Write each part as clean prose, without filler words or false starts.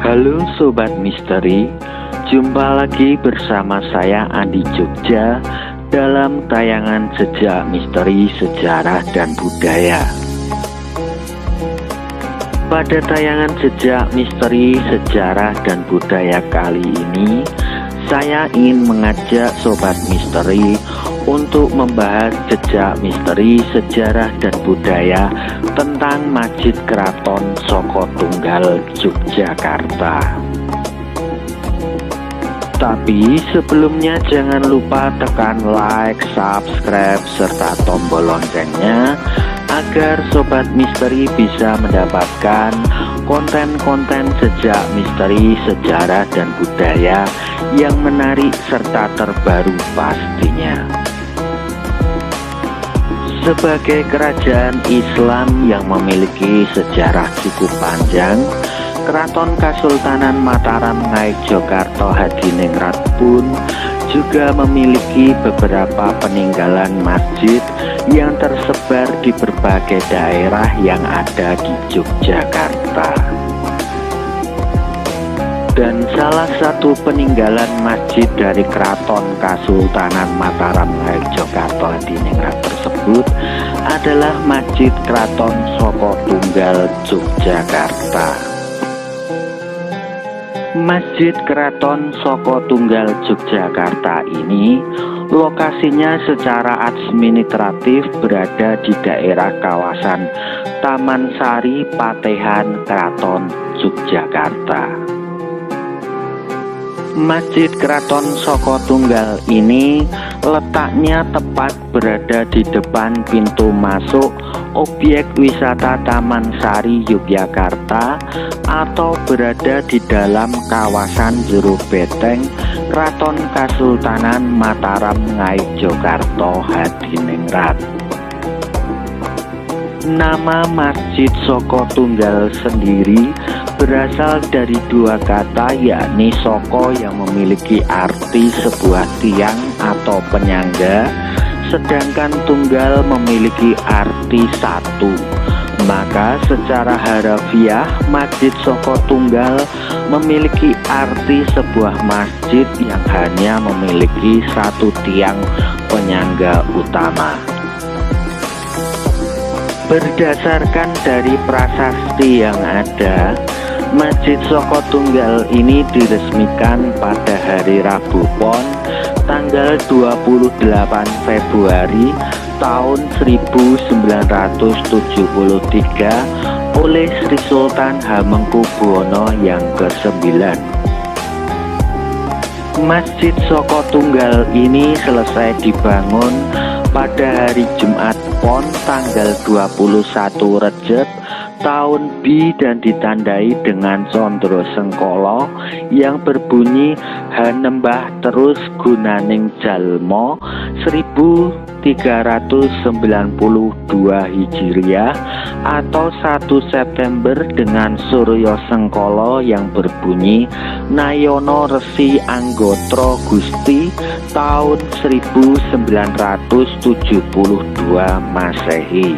Halo Sobat Misteri, jumpa lagi bersama saya Andi Jogja dalam tayangan Jejak Misteri Sejarah dan Budaya. Pada tayangan Jejak Misteri Sejarah dan Budaya kali ini, saya ingin mengajak Sobat Misteri untuk membahas jejak misteri sejarah dan budaya tentang Masjid Keraton Saka Tunggal Yogyakarta. Tapi sebelumnya jangan lupa tekan like, subscribe, serta tombol loncengnya agar Sobat Misteri bisa mendapatkan konten-konten jejak misteri sejarah dan budaya yang menarik serta terbaru pastinya. Sebagai kerajaan Islam yang memiliki sejarah cukup panjang, Keraton Kasultanan Mataram Ngayogyakarta Hadiningrat pun juga memiliki beberapa peninggalan masjid yang tersebar di berbagai daerah yang ada di Yogyakarta. Dan salah satu peninggalan masjid dari Keraton Kasultanan Mataram Ngayogyakarta Hadiningrat tersebut adalah Masjid Keraton Saka Tunggal Yogyakarta. Masjid Keraton Saka Tunggal Yogyakarta ini lokasinya secara administratif berada di daerah kawasan Taman Sari Patehan Keraton Yogyakarta. Masjid Keraton Saka Tunggal ini letaknya tepat berada di depan pintu masuk objek wisata Taman Sari Yogyakarta atau berada di dalam kawasan Jero Beteng Keraton Kasultanan Mataram Ngayogyakarta Hadiningrat. Nama Masjid Saka Tunggal sendiri berasal dari dua kata, yakni soko yang memiliki arti sebuah tiang atau penyangga, sedangkan tunggal memiliki arti satu. Maka secara harafiah Masjid Saka Tunggal memiliki arti sebuah masjid yang hanya memiliki satu tiang penyangga utama. Berdasarkan dari prasasti yang ada, Masjid Saka Tunggal ini diresmikan pada hari Rabu Pon tanggal 28 Februari tahun 1973 oleh Sri Sultan Hamengkubuwono yang ke-9. Masjid Saka Tunggal ini selesai dibangun pada hari Jumat Pon tanggal 21 Recep tahun B dan ditandai dengan Condro Sengkolo yang berbunyi Hanembah terus gunaning jalmo 1392 Hijriah atau 1 September dengan Suryo Sengkolo yang berbunyi Nayono Resi Anggotro Gusti tahun 1972 Masehi.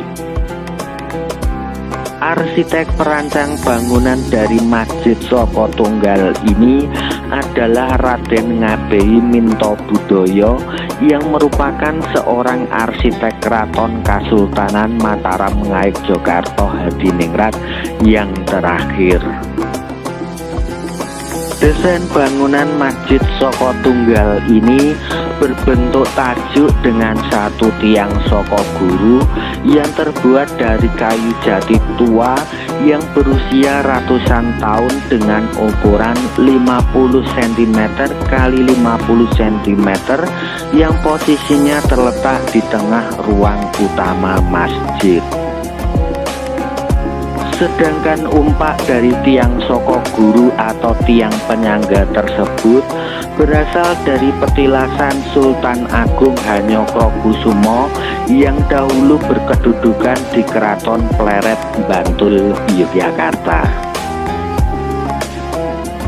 Arsitek perancang bangunan dari Masjid Saka Tunggal ini adalah Raden Ngabei Minto Budoyo yang merupakan seorang arsitek Keraton Kasultanan Mataram Ngayogyakarta Hadiningrat yang terakhir. Desain bangunan Masjid Saka Tunggal ini berbentuk tajuk dengan satu tiang saka guru yang terbuat dari kayu jati tua yang berusia ratusan tahun dengan ukuran 50 cm x 50 cm yang posisinya terletak di tengah ruang utama masjid. Sedangkan umpak dari tiang soko guru atau tiang penyangga tersebut berasal dari petilasan Sultan Agung Hanyokrokusumo yang dahulu berkedudukan di Keraton Pleret, Bantul, Yogyakarta.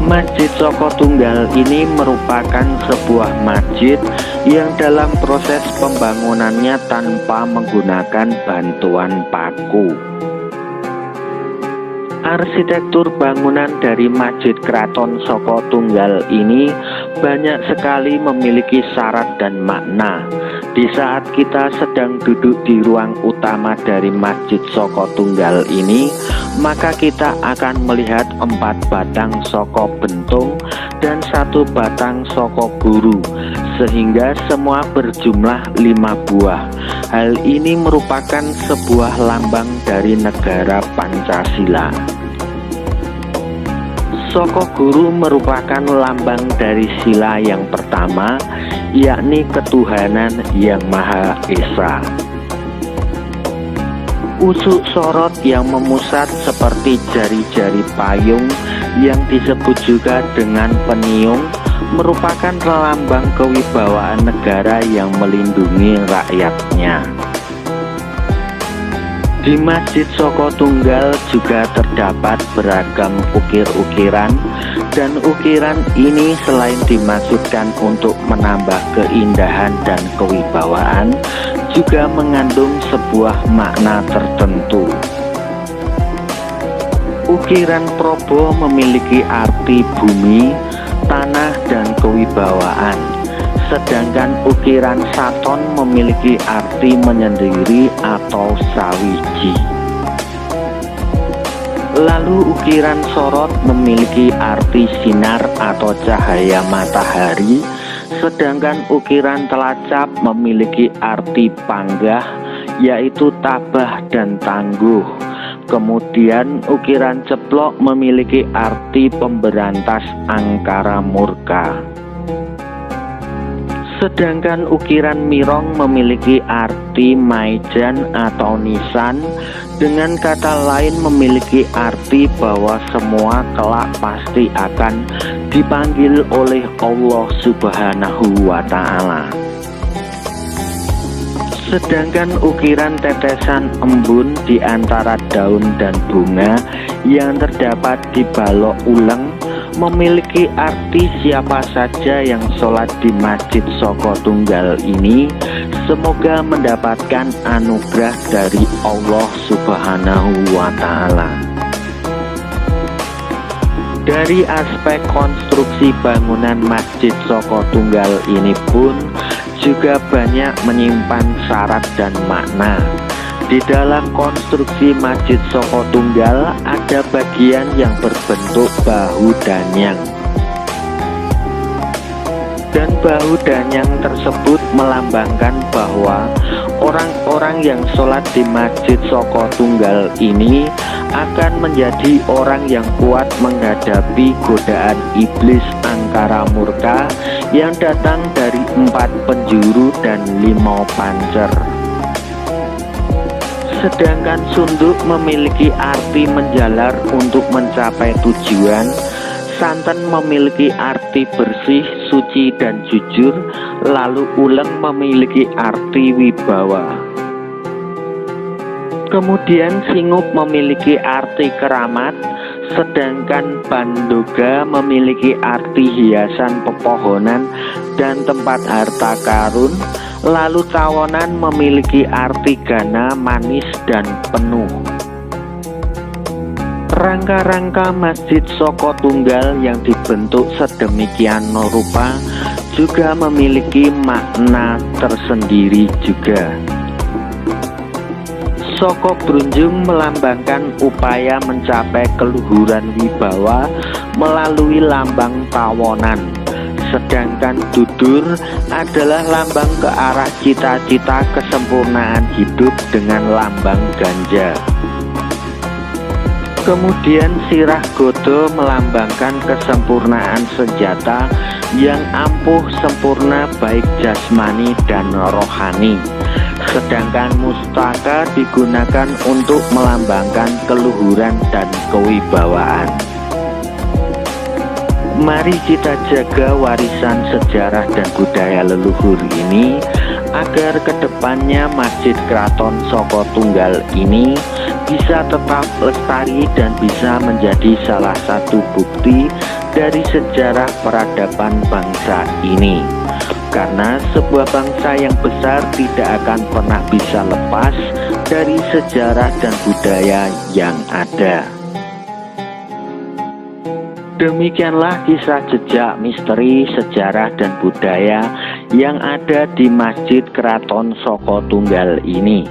Masjid Soko Tunggal ini merupakan sebuah masjid yang dalam proses pembangunannya tanpa menggunakan bantuan paku. Arsitektur bangunan dari Masjid Kraton Soko Tunggal ini banyak sekali memiliki syarat dan makna. Di saat kita sedang duduk di ruang utama dari Masjid Soko Tunggal ini, maka kita akan melihat 4 batang soko bentung dan 1 batang soko guru, sehingga semua berjumlah 5 buah. Hal ini merupakan sebuah lambang dari negara Pancasila. Soko guru merupakan lambang dari sila yang pertama, yakni ketuhanan yang Maha Esa. Usuk sorot yang memusat seperti jari-jari payung yang disebut juga dengan peniung merupakan lambang kewibawaan negara yang melindungi rakyatnya. Di Masjid Soko Tunggal juga terdapat beragam ukir-ukiran, dan ukiran ini selain dimaksudkan untuk menambah keindahan dan kewibawaan, juga mengandung sebuah makna tertentu. Ukiran Probo memiliki arti bumi, tanah, dan kewibawaan. Sedangkan ukiran Saton memiliki arti menyendiri atau sawiji. Lalu ukiran Sorot memiliki arti sinar atau cahaya matahari. Sedangkan ukiran Telacap memiliki arti panggah, yaitu tabah dan tangguh. Kemudian ukiran Ceplok memiliki arti pemberantas angkara murka. Sedangkan ukiran Mirong memiliki arti maijan atau nisan, dengan kata lain memiliki arti bahwa semua kelak pasti akan dipanggil oleh Allah Subhanahu wa Ta'ala. Sedangkan ukiran tetesan embun di antara daun dan bunga yang terdapat di balok uleng memiliki arti siapa saja yang sholat di Masjid Soko Tunggal ini semoga mendapatkan anugerah dari Allah Subhanahu wa Ta'ala. Dari aspek konstruksi bangunan Masjid Soko Tunggal ini pun juga banyak menyimpan syarat dan makna. Di dalam konstruksi Masjid Soko Tunggal ada bagian yang berbentuk bahu danyang. Dan bahu danyang tersebut melambangkan bahwa orang-orang yang sholat di Masjid Soko Tunggal ini akan menjadi orang yang kuat menghadapi godaan iblis angkara murka yang datang dari 4 penjuru dan 5 pancer. Sedangkan sunduk memiliki arti menjalar untuk mencapai tujuan, santan memiliki arti bersih, suci, dan jujur, lalu uleng memiliki arti wibawa. Kemudian singup memiliki arti keramat, sedangkan bandoga memiliki arti hiasan pepohonan dan tempat harta karun. Lalu tawonan memiliki arti gana, manis, dan penuh. Rangka-rangka Masjid Soko Tunggal yang dibentuk sedemikian rupa juga memiliki makna tersendiri juga. Soko Brunjung melambangkan upaya mencapai keluhuran wibawa melalui lambang tawonan. Sedangkan dudur adalah lambang ke arah cita-cita kesempurnaan hidup dengan lambang ganja. Kemudian sirah godo melambangkan kesempurnaan senjata yang ampuh sempurna baik jasmani dan rohani. Sedangkan mustaka digunakan untuk melambangkan keluhuran dan kewibawaan. Mari kita jaga warisan sejarah dan budaya leluhur ini agar kedepannya Masjid Kraton Saka Tunggal ini bisa tetap lestari dan bisa menjadi salah satu bukti dari sejarah peradaban bangsa ini. Karena sebuah bangsa yang besar tidak akan pernah bisa lepas dari sejarah dan budaya yang ada. Demikianlah kisah jejak misteri sejarah dan budaya yang ada di Masjid Kraton Saka Tunggal ini.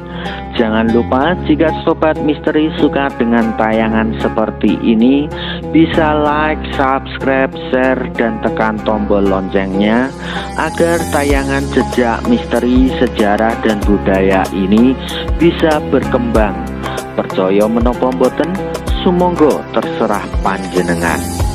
Jangan lupa jika Sobat Misteri suka dengan tayangan seperti ini, bisa like, subscribe, share, dan tekan tombol loncengnya agar tayangan jejak misteri sejarah dan budaya ini bisa berkembang. Percaya menapa mboten? Sumangga terserah panjenengan.